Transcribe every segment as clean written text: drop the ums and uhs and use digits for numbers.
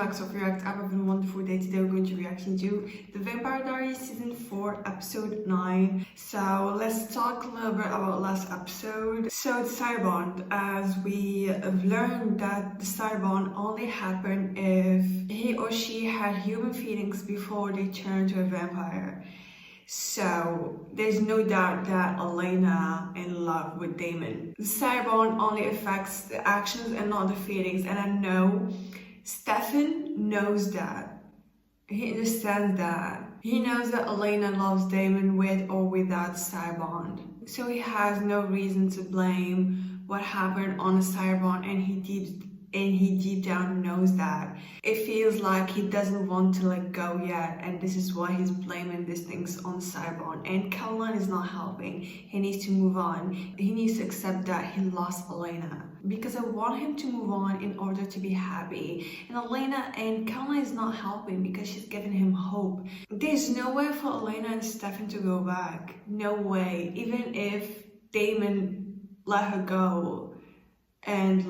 back to SoFieReacts. I'm having a wonderful day. Today we're going to reaction to The Vampire Diaries Season 4 Episode 9. So let's talk a little bit about last episode. So the Cyberbond, as we have learned that the Cyberbond only happened if he or she had human feelings before they turned to a vampire. So there's no doubt that Elena in love with Damon. The Cyberbond only affects the actions and not the feelings, and I know Stefan knows that. He understands that. He knows that Elena loves Damon with or without Cyberbond. So he has no reason to blame what happened on the Cyberbond, and he deep down knows that. It feels like he doesn't want to let go yet, and this is why he's blaming these things on Cyberbond. And Caroline is not helping. He needs to move on. He needs to accept that he lost Elena. Because I want him to move on in order to be happy. And Caroline is not helping because she's giving him hope. There's no way for Elena and Stefan to go back. No way. Even if Damon let her go and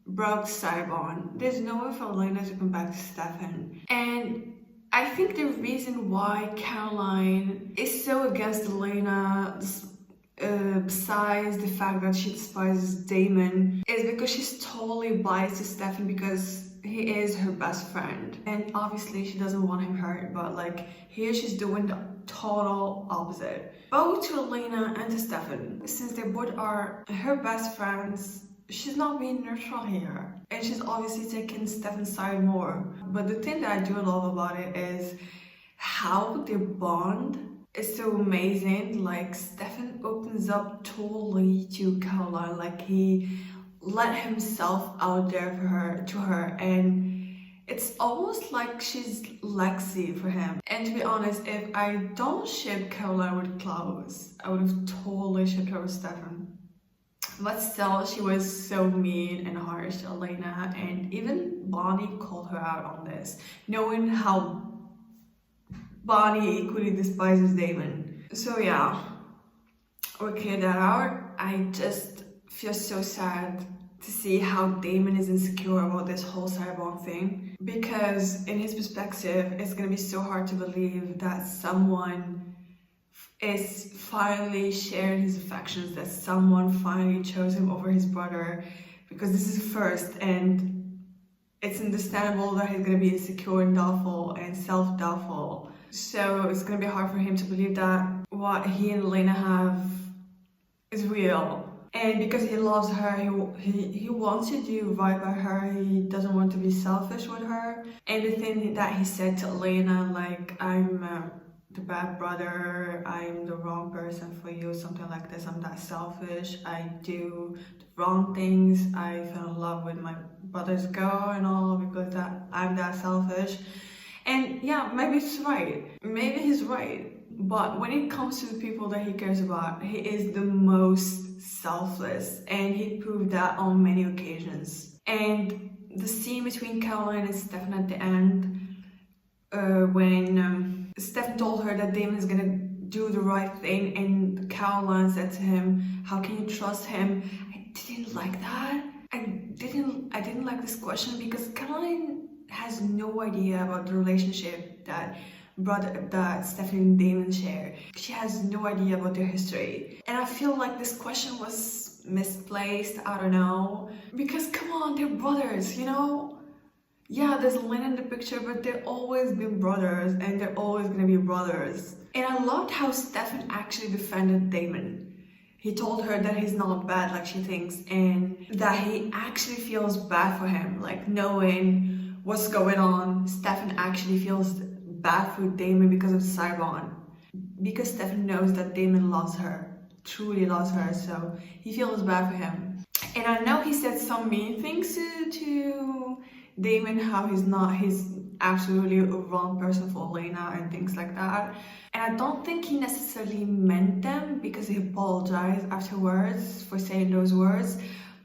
broke Cyberbond, there's no way for Elena to come back to Stefan. And I think the reason why Caroline is so against Elena, besides the fact that she despises Damon, is because she's totally biased to Stefan because he is her best friend. And obviously she doesn't want him hurt, but here she's doing the total opposite. Both to Elena and to Stefan. Since they both are her best friends, she's not being neutral here. And she's obviously taking Stefan's side more. But the thing that I do love about it is how their bond is so amazing. Stefan opens up totally to Caroline. He let himself out there to her, and it's almost like she's Lexi for him. And to be honest, if I don't ship Caroline with Klaus, I would have totally shipped her with Stefan. But still, she was so mean and harsh to Elena, and even Bonnie called her out on this, knowing how Bonnie equally despises Damon. So yeah, we cleared that out. I just feel so sad to see how Damon is insecure about this whole Cyberbond thing, because in his perspective, it's gonna be so hard to believe that someone is finally sharing his affections, that someone finally chose him over his brother, because this is first, and it's understandable that he's gonna be insecure and doubtful and self-doubtful. So it's gonna be hard for him to believe that what he and Elena have is real. And because he loves her, he wants to do right by her. He doesn't want to be selfish with her. And the thing that he said to Elena, I'm the bad brother, I'm the wrong person for you, something like this, I'm that selfish, I do the wrong things, I fell in love with my brother's girl and all because I'm that selfish. And yeah, maybe he's right, but when it comes to the people that he cares about, he is the most selfless, and he proved that on many occasions. And the scene between Caroline and Stefan at the end, when Stefan told her that Damon is gonna do the right thing, and Caroline said to him, how can you trust him? I didn't like that. I didn't like this question, because Caroline has no idea about the relationship that Stefan and Damon share. She has no idea about their history. And I feel like this question was misplaced, I don't know. Because come on, they're brothers, Yeah, there's Lynn in the picture, but they've always been brothers, and they're always gonna be brothers. And I loved how Stefan actually defended Damon. He told her that he's not bad like she thinks, and that he actually feels bad for him. Knowing what's going on, Stefan actually feels bad for Damon because of Cyberbond. Because Stefan knows that Damon loves her, truly loves her, so he feels bad for him. And I know he said some mean things to Damon, how he's absolutely a wrong person for Elena and things like that. And I don't think he necessarily meant them, because he apologized afterwards for saying those words.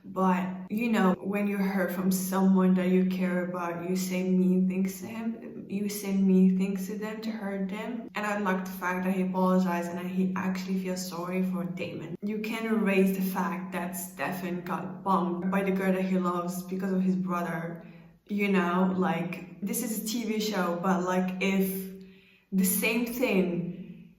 But when you heard from someone that you care about, you say mean things to him, you say mean things to them to hurt them. And I like the fact that he apologized and that he actually feels sorry for Damon. You can't erase the fact that Stefan got bumped by the girl that he loves because of his brother. you know, like this is a TV show, but like if the same thing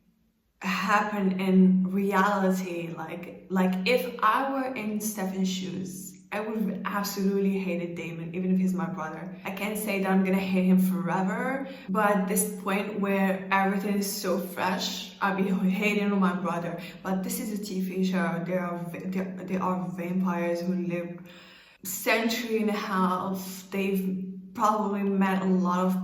happened in reality, like if I were in Stefan's shoes, I would have absolutely hated Damon, even if he's my brother. I can't say that I'm gonna hate him forever, but at this point where everything is so fresh, I'll be hating on my brother. But this is a TV show. There are vampires who live century and a half. They've probably met a lot of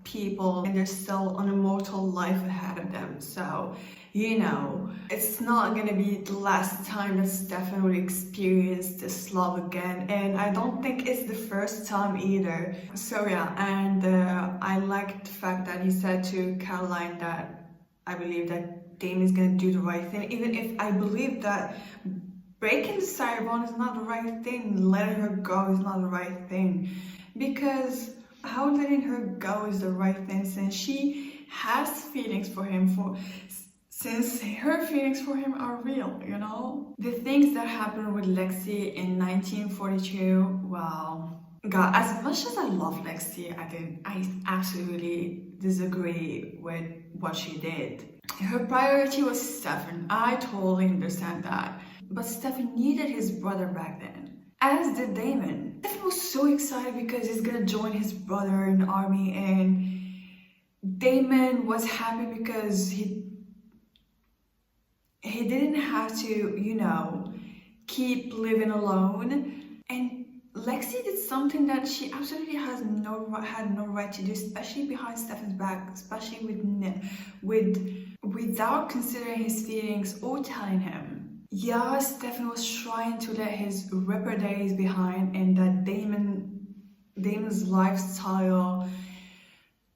people and there's still an immortal life ahead of them. So, you know, it's not gonna be the last time that Stefan will experience this love again, and I don't think it's the first time either. So yeah, and I liked the fact that he said to Caroline that I believe that Damon is gonna do the right thing, even if I believe that breaking the cyber is not the right thing, letting her go is not the right thing. Because how letting her go is the right thing, since she has feelings for him, since her feelings for him are real, you know? The things that happened with Lexi in 1942, well, God, as much as I love Lexi, I absolutely disagree with what she did. Her priority was Stefan. I totally understand that. But Stefan needed his brother back then, as did Damon. Stefan was so excited because he's gonna join his brother in the army, and Damon was happy because he didn't have to, you know, keep living alone. And Lexi did something that she absolutely had no right to do, especially behind Stefan's back, especially without considering his feelings or telling him. Yeah, Stefan was trying to let his Ripper days behind, and that Damon's lifestyle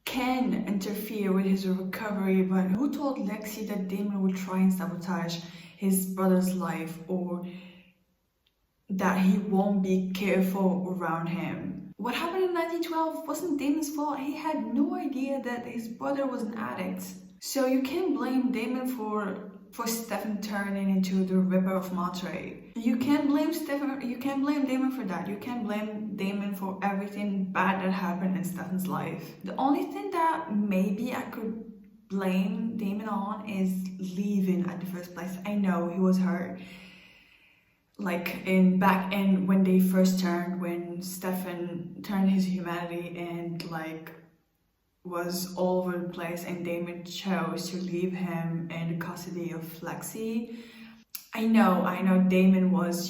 can interfere with his recovery, but who told Lexi that Damon would try and sabotage his brother's life, or that he won't be careful around him? What happened in 1912 wasn't Damon's fault. He had no idea that his brother was an addict. So you can't blame Damon for Stefan turning into the Ripper of Monterey. You can't blame Damon for that. You can't blame Damon for everything bad that happened in Stefan's life. The only thing that maybe I could blame Damon on is leaving at the first place. I know he was hurt. Like back in when they first turned, when Stefan turned his humanity and like was all over the place, and Damon chose to leave him in the custody of Lexi. I know Damon was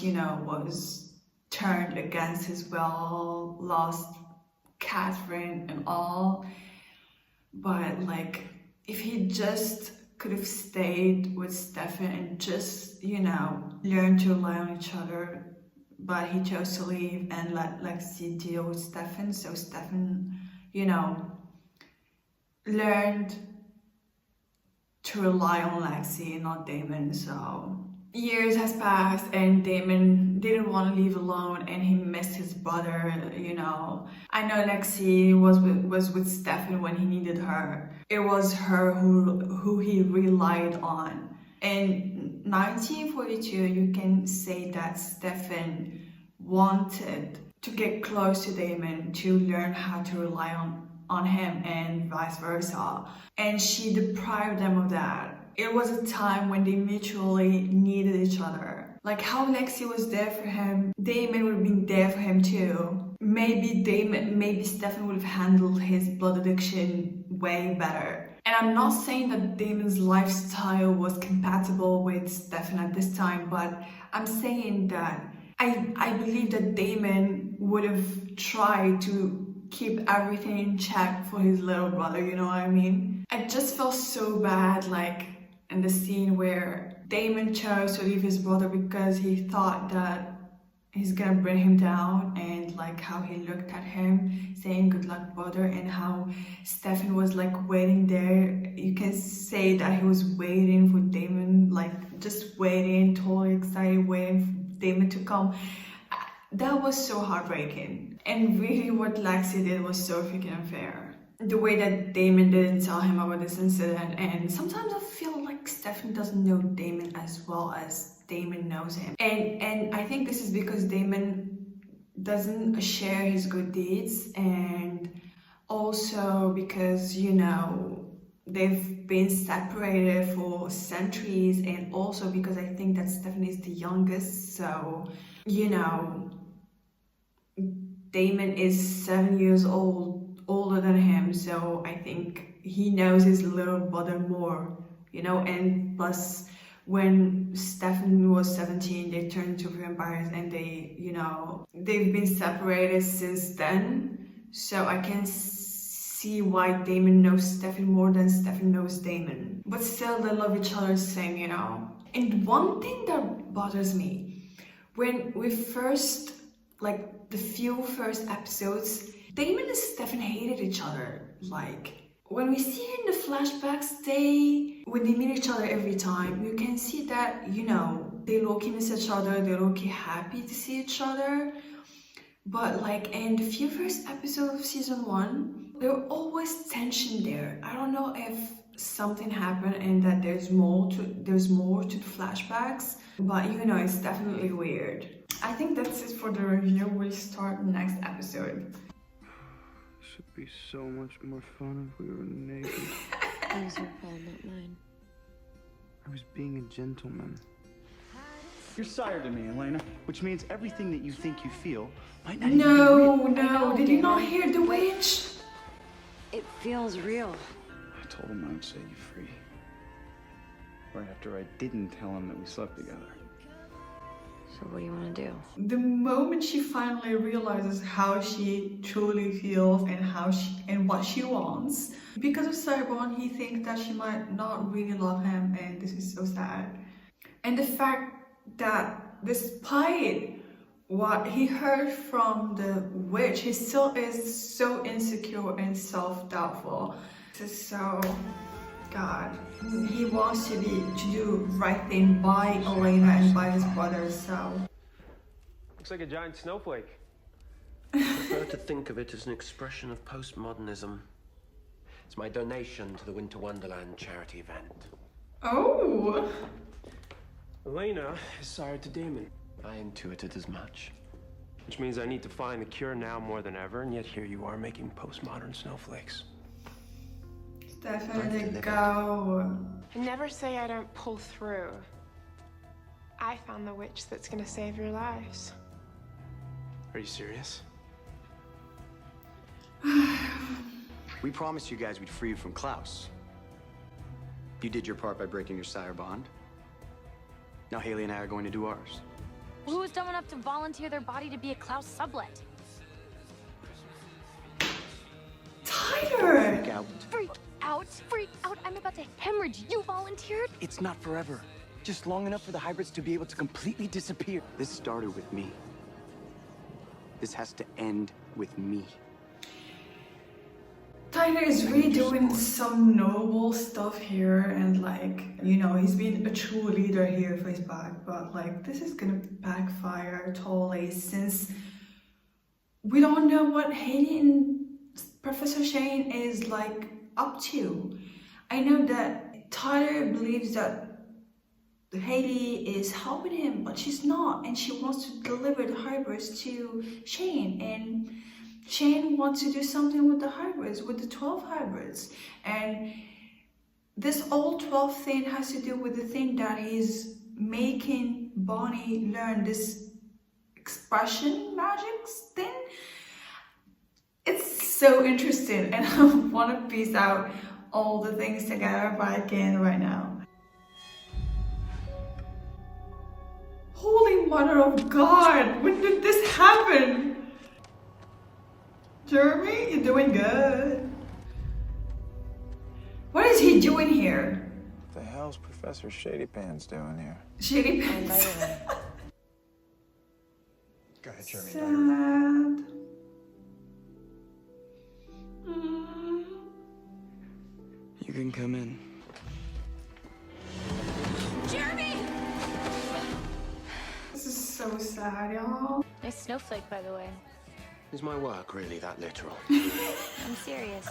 turned against his will, lost Catherine and all, but like if he just could have stayed with Stefan and just, you know, learned to rely on each other, but he chose to leave and let Lexi deal with Stefan. So Stefan, you know, learned to rely on Lexi and not Damon. So years has passed and Damon didn't want to leave alone, and he missed his brother, you know. I know Lexi was with Stefan when he needed her. It was her who he relied on. In 1942, you can say that Stefan wanted to get close to Damon to learn how to rely on him and vice versa, and she deprived them of that. It was a time when they mutually needed each other. Like how Lexi was there for him, Damon would have been there for him too. Maybe Stefan would have handled his blood addiction way better. And I'm not saying that Damon's lifestyle was compatible with Stefan at this time, but I'm saying that I believe that Damon would have tried to keep everything in check for his little brother, you know what I mean? I just felt so bad, like in the scene where Damon chose to leave his brother because he thought that he's gonna bring him down, and like how he looked at him saying good luck brother, and how Stefan was like waiting there. You can say that he was waiting for Damon, like just waiting, totally excited, waiting for Damon to come. That was so heartbreaking, and really what Lexi did was so freaking unfair. The way that Damon didn't tell him about this incident, and sometimes I feel like Stefan doesn't know Damon as well as Damon knows him. And I think this is because Damon doesn't share his good deeds, and also because, you know, they've been separated for centuries, and also because I think that Stephanie is the youngest, so, you know, Damon is 7 years older than him, so I think he knows his little brother more, you know, and plus when Stefan was 17, they turned into vampires, and they, you know, they've been separated since then, so I can see why Damon knows Stefan more than Stefan knows Damon. But still, they love each other the same, you know. And one thing that bothers me, when we first, like the few first episodes, Damon and Stefan hated each other. Like, when we see in the flashbacks, when they meet each other every time, you can see that, you know, they low-key miss each other, they're low-key happy to see each other. But like in the few first episodes of season 1, there were always tension there. I don't know if something happened and that there's more to the flashbacks, but you know, it's definitely weird. I think that's it for the review. We'll start next episode. Should be so much more fun if we were naked. It was your fault, not mine. I was being a gentleman. You're sire to me, Elena, which means everything that you think you feel might not even be No, real. no, did you not hear the witch? It feels real. I told him I would set you free. Right after I didn't tell him that we slept together. So what do you want to do? The moment she finally realizes how she truly feels and what she wants, because of Cyborn, he thinks that she might not really love him, and this is so sad. And the fact that despite what he heard from the witch, he still is so insecure and self-doubtful. This is so... God, he wants to do right thing by Elena and by his brother, so... Looks like a giant snowflake. I prefer to think of it as an expression of postmodernism. It's my donation to the Winter Wonderland charity event. Oh! Elena is sire to Damon. I intuited as much. Which means I need to find the cure now more than ever, and yet here you are making postmodern snowflakes. Definitely go. And never say I don't pull through. I found the witch that's gonna save your lives. Are you serious? We promised you guys we'd free you from Klaus. You did your part by breaking your sire bond. Now Haley and I are going to do ours. Who was dumb enough to volunteer their body to be a Klaus sublet? Tyler! Freak out. Freak out. I'm about to hemorrhage. You volunteered? It's not forever. Just long enough for the hybrids to be able to completely disappear. This started with me. This has to end with me. Tyler is really doing some noble stuff here, and like, you know, he's been a true leader here for his back, but like, this is gonna backfire totally, since we don't know what Haley and Professor Shane is like up to. I know that Tyler believes that Haley is helping him, but she's not, and she wants to deliver the hybrids to Shane, and Shane wants to do something with the hybrids, with the 12 hybrids, and this all 12 thing has to do with the thing that he's making Bonnie learn, this expression magic thing. It's so interesting, and I want to piece out all the things together, but I can't right now. Holy Mother of God, when did this happen? Jeremy, you're doing good. What is he doing here? What the hell's Professor Shady Pants doing here? Shady Pants. Go ahead, Jeremy. Sad. You can come in. Jeremy! This is so sad, y'all. Nice snowflake, by the way. Is my work really that literal? I'm serious.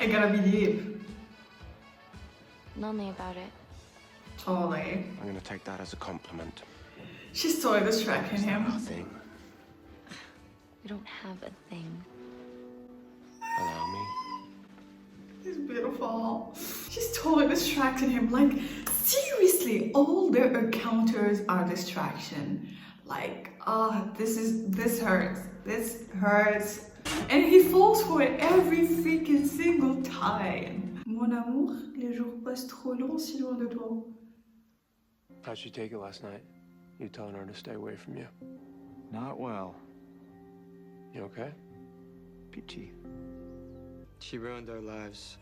I gotta be deep. Lonely about it. Totally. I'm gonna take that as a compliment. She's totally distracting him. Nothing. We don't have a thing. Allow me. He's beautiful. She's totally distracting him. Like, seriously, all their encounters are distraction. Like, this hurts. This hurts. And he falls for it every freaking single time. Mon amour, les jours passent trop longs si loin de toi. How'd she take it last night? You telling her to stay away from you? Not well. You okay? Peachy. She ruined our lives.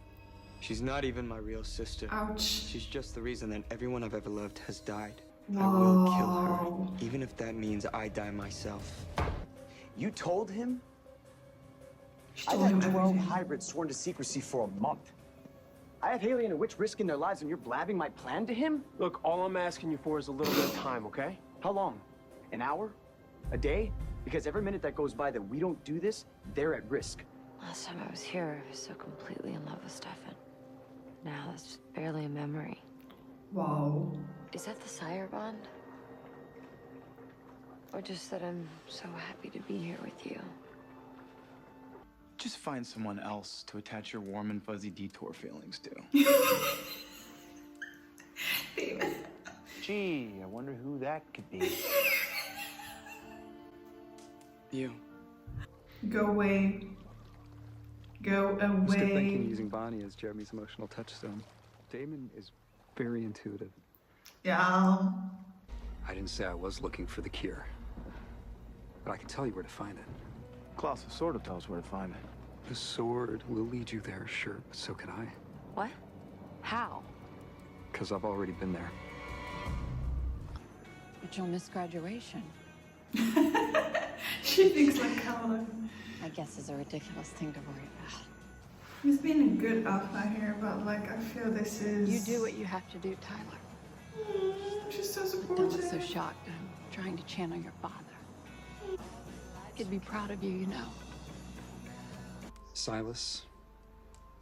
She's not even my real sister. Ouch. She's just the reason that everyone I've ever loved has died. Wow. I will kill her, even if that means I die myself. You told him? She I've told him had 12 everything. hybrids sworn to secrecy for a month. I have Haley and a witch risking their lives and you're blabbing my plan to him? Look, all I'm asking you for is a little bit of time, okay? How long? An hour? A day? Because every minute that goes by that we don't do this, they're at risk. Last time I was here, I was so completely in love with Stefan. Now that's just barely a memory. Wow. Is that the sire bond? Or just that I'm so happy to be here with you? Just find someone else to attach your warm and fuzzy detour feelings to. Gee, I wonder who that could be. You. Go away. Go Just to thinking away. using Bonnie as Jeremy's emotional touchstone. Damon is very intuitive. Yeah. I didn't say I was looking for the cure, but I can tell you where to find it. Klaus sort of tells where to find it. The sword will lead you there, sure, but so can I. What? How? Because I've already been there. But you'll miss graduation. She thinks like Caroline. I guess is a ridiculous thing to worry about. He's being a good alpha here, but like I feel this is. You do what you have to do, Tyler. She's so Don't look so supportive. shocked. I'm trying to channel your father. He'd be proud of you, you know. Silas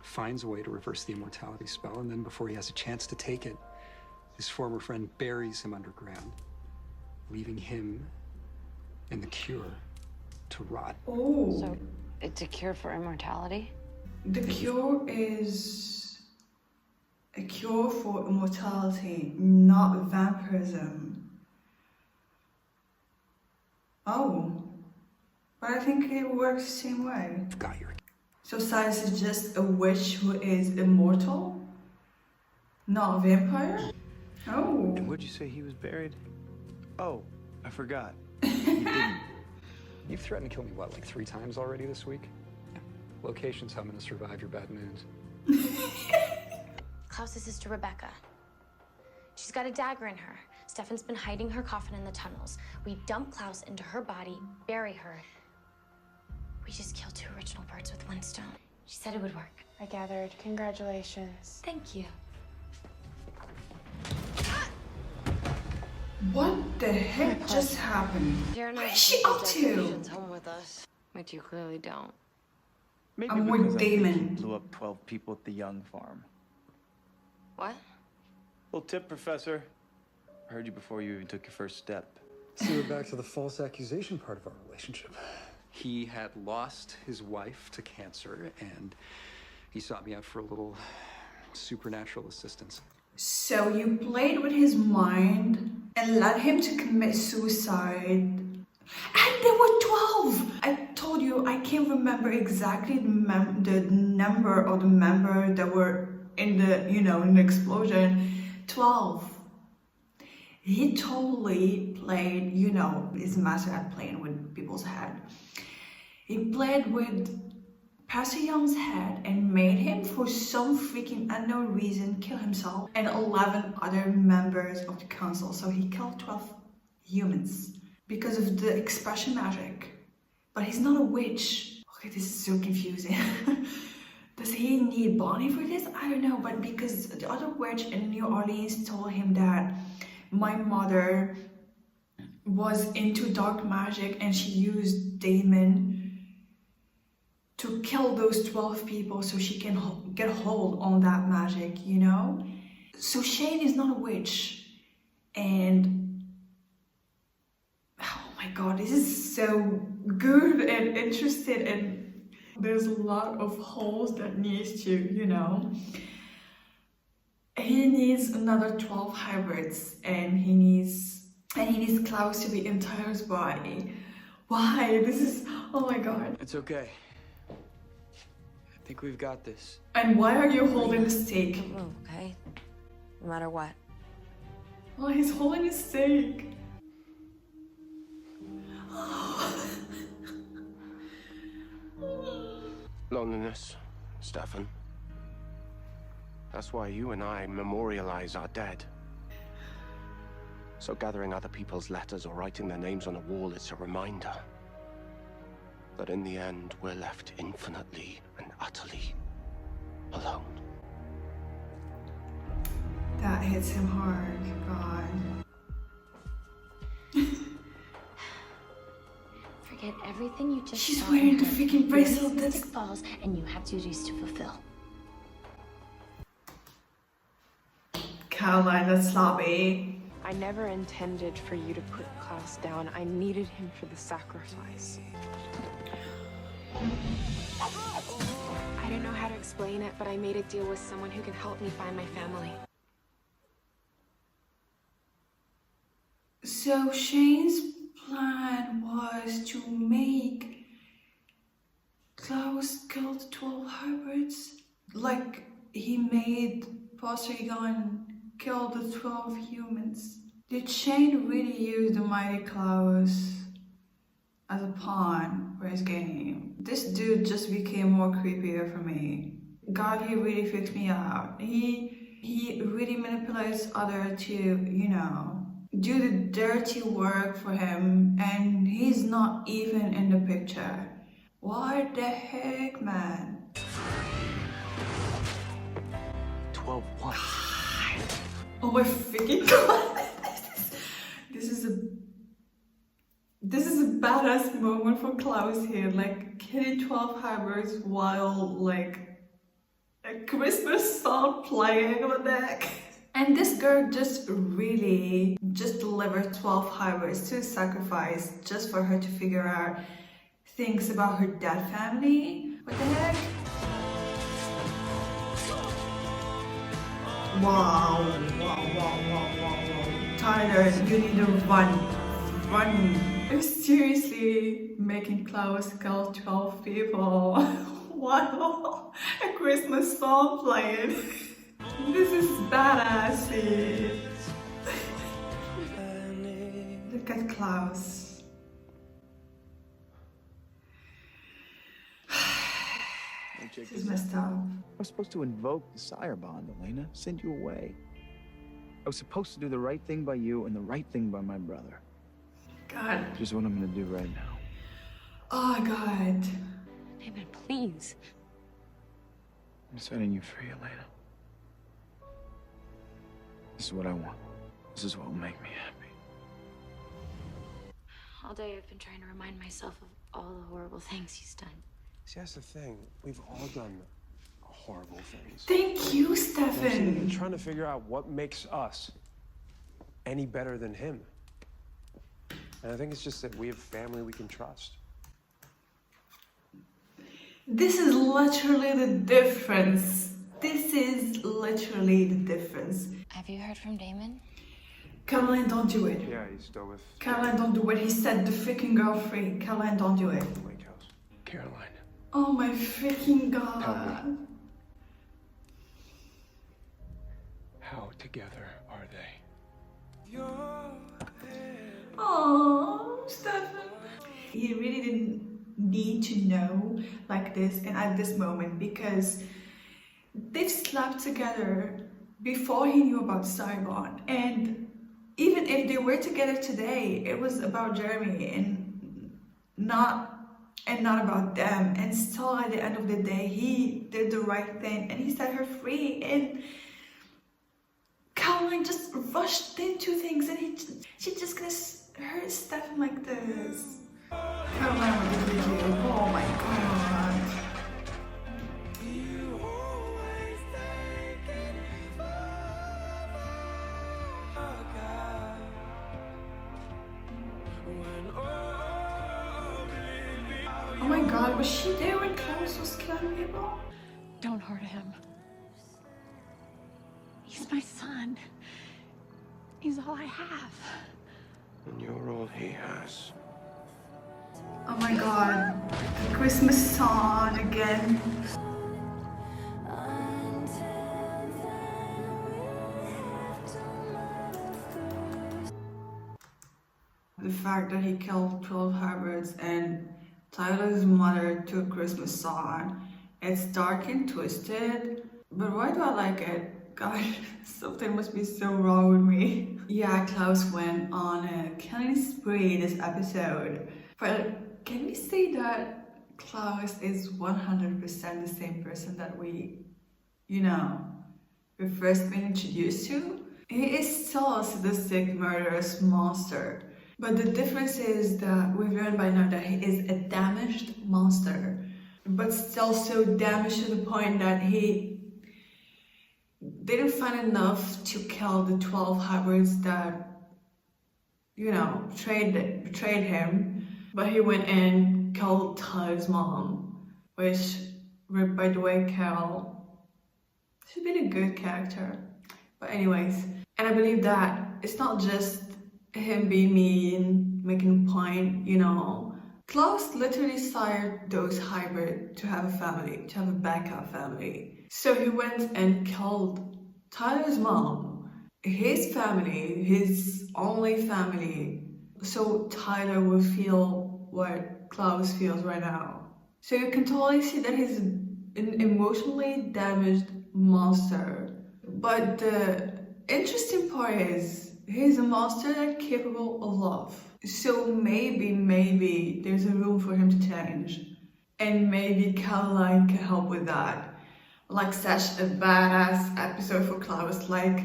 finds a way to reverse the immortality spell, and then before he has a chance to take it, his former friend buries him underground, leaving him and the cure to rot. Oh. So, it's a cure for immortality? The cure is a cure for immortality, not vampirism. Oh. But I think it works the same way. Got your. So Silas is just a witch who is immortal? Not a vampire? Oh. And where'd you say he was buried? Oh, I forgot. You didn't. You've threatened to kill me, what, like 3 times already this week? Yeah. Location's how I'm gonna survive your bad news. Klaus's sister Rebecca. She's got a dagger in her. Stefan's been hiding her coffin in the tunnels. We dump Klaus into her body, bury her. We just killed 2 original birds with one stone. She said it would work. I gathered. Congratulations. Thank you. What the heck just happened? Sharon What has is she to up take to? decorations home with us, which you clearly don't. Maybe I'm because with I think he Damon. blew up 12 people at the Young farm. What? Little tip, Professor. I heard you before you even took your first step. So we're back to the false accusation part of our relationship. He had lost his wife to cancer, and he sought me out for a little supernatural assistance. So you played with his mind and led him to commit suicide. And there were 12! I told you, I can't remember exactly the number of the members that were in the, in the explosion. 12. He totally played, his master at playing with people's head. He played with Pastor Young's head and made him, for some freaking unknown reason, kill himself and 11 other members of the council. So he killed 12 humans because of the expression magic. But he's not a witch. Okay, this is so confusing. Does he need Bonnie for this? I don't know, but because the other witch in New Orleans told him that my mother was into dark magic and she used Damon to kill those 12 people so she can get a hold on that magic, So Shane is not a witch. And oh my god, this is so good and interested, and there's a lot of holes that needs to, you know. He needs another 12 hybrids, and he needs Klaus to be in Tyler's body. Why? This is, oh my god. It's okay. I think we've got this. And why are you holding the steak? Don't move, okay? No matter what. Oh, he's holding his steak. Loneliness, Stefan. That's why you and I memorialize our dead. So gathering other people's letters or writing their names on a wall, it's a reminder that in the end, we're left infinitely and utterly alone. That hits him hard, God. Forget everything you just She's saw wearing and the heard. freaking bracelet. This falls, and you have duties to fulfill. Caroline, that's sloppy. I never intended for you to put Klaus down. I needed him for the sacrifice. I don't know how to explain it, but I made a deal with someone who can help me find my family. So Shane's plan was to make Klaus kill the 12 hybrids? Like he made Poseidon kill the 12 humans. Did Shane really use the mighty Klaus as a pawn for his game? This dude just became more creepier for me. God, he really freaks me out. He really manipulates others to, you know, do the dirty work for him, and he's not even in the picture. What the heck, man? 12 what? Oh my freaking god! This is a badass moment for Klaus here, like killing 12 hybrids while like a Christmas song playing on the deck. And this girl just really delivered 12 hybrids to sacrifice just for her to figure out things about her dead family. What the heck? Wow. Tyler, you need to run. You're seriously making Klaus kill 12 people. Wow, a Christmas song playing. This is badass. Look at Klaus. This is messed up. I was supposed to invoke the sire bond, Elena. Send you away. I was supposed to do the right thing by you and the right thing by my brother. God. Just what I'm gonna do right now. Oh, God. David, please. I'm setting you free, Elena. This is what I want. This is what will make me happy. All day I've been trying to remind myself of all the horrible things he's done. See, that's the thing. We've all done horrible things. Thank you, I'm Stefan. trying to figure out what makes us any better than him. And I think it's just that we have family we can trust. This is literally the difference. This is literally the difference. Have you heard from Damon? Caroline, don't do it. Yeah, he's still with Caroline, don't do it. He set the freaking girl free. Caroline, don't do it. Lake House. Caroline. Oh my freaking Tell god. me. How together are they? Oh, Stefan. He really didn't need to know like this and at this moment, because they've slept together before he knew about Cybon. And even if they were together today, it was about Jeremy and not about them. And still at the end of the day, he did the right thing and he set her free. And Caroline just rushed into things, and she's just gonna hurt Stefan like this. Caroline, what did you do? Oh my god. god, was she there when Klaus was killing people? Don't hurt him. He's my son. He's all I have. And you're all he has. Oh my god, the Christmas song again. The fact that he killed 12 Hybrids and Tyler's mother to a Christmas song. It's dark and twisted, but why do I like it? God, something must be so wrong with me. Yeah, Klaus went on a killing spree this episode. But can we say that Klaus is 100% the same person that we've first been introduced to? He is still a sadistic, murderous monster. But the difference is that we've learned by now that he is a damaged monster. But still so damaged to the point that he didn't find enough to kill the 12 hybrids that, betrayed him. But he went and killed Tyler's mom, which, by the way, Carol, she's been a good character. But anyways, and I believe that it's not just him being mean, making a point, Klaus literally sired those hybrids to have a family, to have a backup family. So he went and killed Tyler's mom, his family, his only family, so Tyler will feel what Klaus feels right now. So you can totally see that he's an emotionally damaged monster. But the interesting part is, he's a monster that's capable of love. So maybe there's a room for him to change. And maybe Caroline can help with that. Like such a badass episode for Klaus. Like,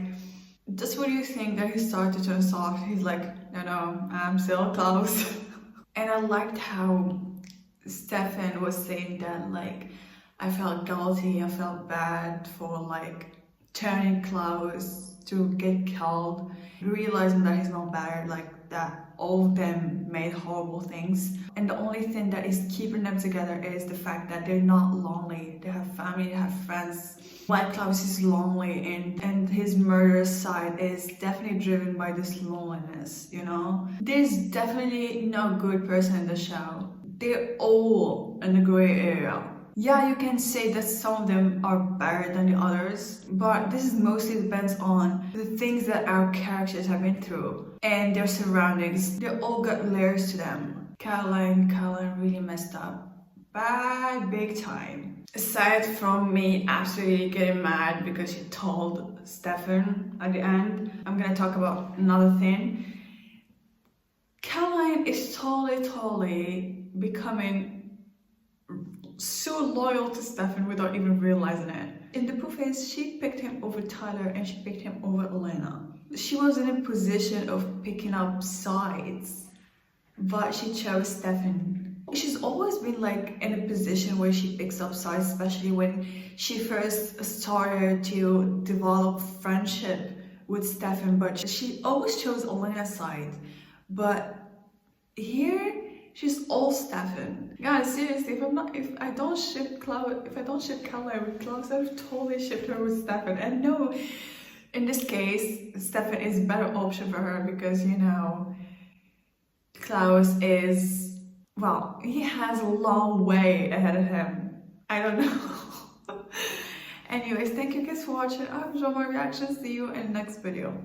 just when you think that he started to turn soft, he's like, no, I'm still Klaus. And I liked how Stefan was saying that, like, I felt guilty, I felt bad for, like, turning Klaus to get killed, realizing that he's not bad, like that all of them made horrible things, and the only thing that is keeping them together is the fact that they're not lonely. They have family, they have friends. While Klaus is lonely, and his murderous side is definitely driven by this loneliness, There's definitely no good person in the show. They're all in the gray area. Yeah, you can say that some of them are better than the others, but this is mostly depends on the things that our characters have been through and their surroundings. They all got layers to them. Caroline really messed up. Big time. Aside from me absolutely getting mad because she told Stefan at the end, I'm gonna talk about another thing. Caroline is totally becoming so loyal to Stefan without even realizing it. And the proof is, she picked him over Tyler and she picked him over Elena. She was in a position of picking up sides, but she chose Stefan. She's always been like in a position where she picks up sides, especially when she first started to develop friendship with Stefan, but she always chose Elena's side. But here, she's all Stefan. Guys, seriously, if I don't ship Caroline with Klaus, I've totally shipped her with Stefan. And no, in this case, Stefan is a better option for her because, Klaus is, well, he has a long way ahead of him. I don't know. Anyways, thank you guys for watching. I hope you enjoyed my reaction. See you in the next video.